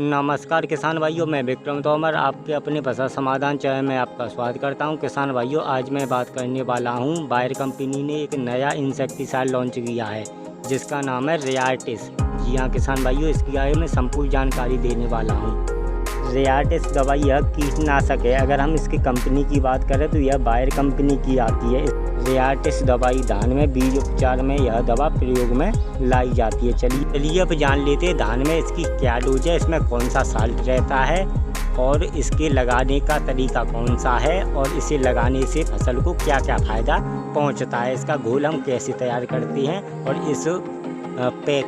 नमस्कार किसान भाइयों, मैं विक्रम तोमर आपके अपने फसल समाधान चैनल में आपका स्वागत करता हूं। किसान भाइयों, आज मैं बात करने वाला हूं, बायर कंपनी ने एक नया इंसेक्टिसाइड लॉन्च किया है जिसका नाम है रेयार्टिस। जी हां किसान भाइयों, इसके बारे में संपूर्ण जानकारी देने वाला हूं। रेयार्टिस दवाई यह कीटनाशक है। अगर हम इसकी कंपनी की बात करें तो यह बायर कंपनी की आती है। रेयार्टिस दवाई धान में बीज उपचार में यह दवा प्रयोग में लाई जाती है। चलिए अब जान लेते हैं धान में इसकी क्या डोज है, इसमें कौन सा साल्ट रहता है और इसके लगाने का तरीका कौन सा है और इसे लगाने से फसल को क्या क्या फ़ायदा पहुंचता है। इसका घोल हम कैसे तैयार करते हैं और इस पैक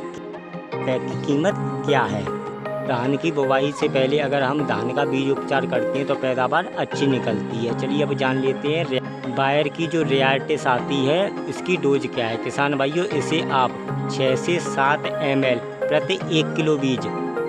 की कीमत क्या है। धान की बुवाई से पहले अगर हम धान का बीज उपचार करते हैं तो पैदावार अच्छी निकलती है। चलिए अब जान लेते हैं बायर की जो रेयार्टिस आती है इसकी डोज क्या है। किसान भाइयों, इसे आप 6 से 7 ml प्रति 1 किलो बीज,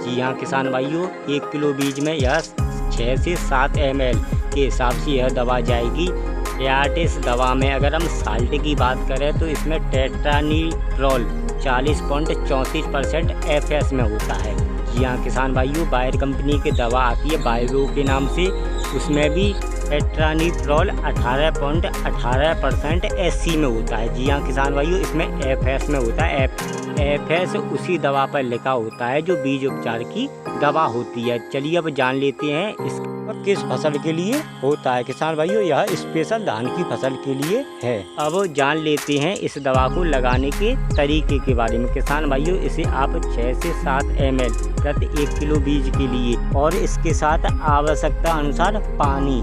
जी हाँ किसान भाइयों, 1 किलो बीज में यह 6 से 7 ml के हिसाब से यह दवा जाएगी। रेयार्टिस दवा में अगर हम साल्ट की बात करें तो इसमें टेट्रानिट्रोल 40.34% FS में होता है। जी हाँ किसान भाइयों, बायर कंपनी की दवा आती है बायरो के नाम से, उसमें भी टेट्रानिट्रोल 18.18% SC में होता है। जी हाँ किसान भाइयों, इसमें FS में होता है। FS उसी दवा पर लिखा होता है जो बीज उपचार की दवा होती है। चलिए अब जान लेते हैं इसका किस फसल के लिए होता है। किसान भाइयों, यह स्पेशल धान की फसल के लिए है। अब जान लेते हैं इस दवा को लगाने के तरीके के बारे में। किसान भाइयों, इसे आप 6 से 7 ml प्रति 1 किलो बीज के लिए और इसके साथ आवश्यकता अनुसार पानी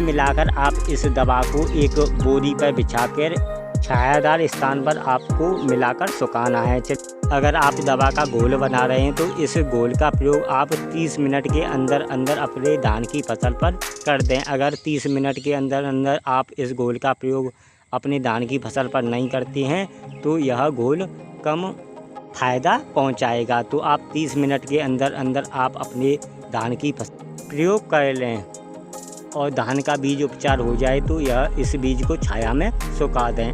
मिलाकर आप इस दवा को एक बोरी पर बिछाकर छायादार स्थान पर आपको मिलाकर सुखाना है। अगर आप दवा का घोल बना रहे हैं तो इस घोल का प्रयोग आप 30 मिनट के अंदर अंदर अपने धान की फसल पर कर दें। अगर 30 मिनट के अंदर अंदर आप इस घोल का प्रयोग अपने धान की फसल पर नहीं करते हैं तो यह घोल कम फायदा पहुंचाएगा। तो आप 30 मिनट के अंदर अंदर आप अपने धान की फसल प्रयोग कर लें और धान का बीज उपचार हो जाए तो यह इस बीज को छाया में सुखा दें।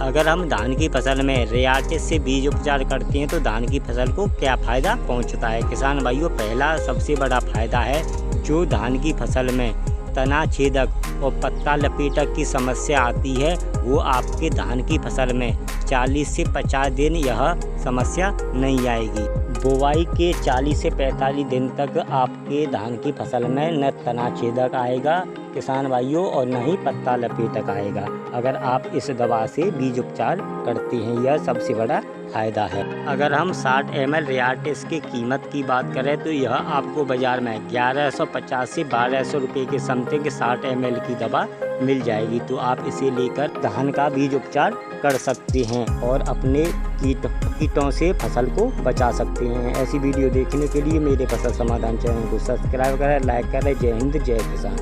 अगर हम धान की फसल में रेयार्टिस से बीज उपचार करते हैं तो धान की फसल को क्या फ़ायदा पहुंचता है। किसान भाइयों, पहला सबसे बड़ा फ़ायदा है जो धान की फसल में तना छेदक और पत्ता लपेटक की समस्या आती है वो आपके धान की फसल में 40 से 50 दिन यह समस्या नहीं आएगी। बुवाई के 40 से 45 दिन तक आपके धान की फसल में न तना छेदक आएगा किसान भाइयों और न ही पत्ता लपेटक आएगा अगर आप इस दवा से बीज उपचार करते हैं। यह सबसे बड़ा फ़ायदा है। अगर हम 60 ml रेयार्टिस की कीमत की बात करें तो यह आपको बाज़ार में 1150 से 1200 रुपये के समथिंग 60 ml की दवा मिल जाएगी। तो आप इसे लेकर धान का बीज उपचार कर सकते हैं और अपने कीटों से फसल को बचा सकते हैं। ऐसी वीडियो देखने के लिए मेरे फसल समाधान चैनल को सब्सक्राइब करें, लाइक करें। जय हिंद, जय किसान।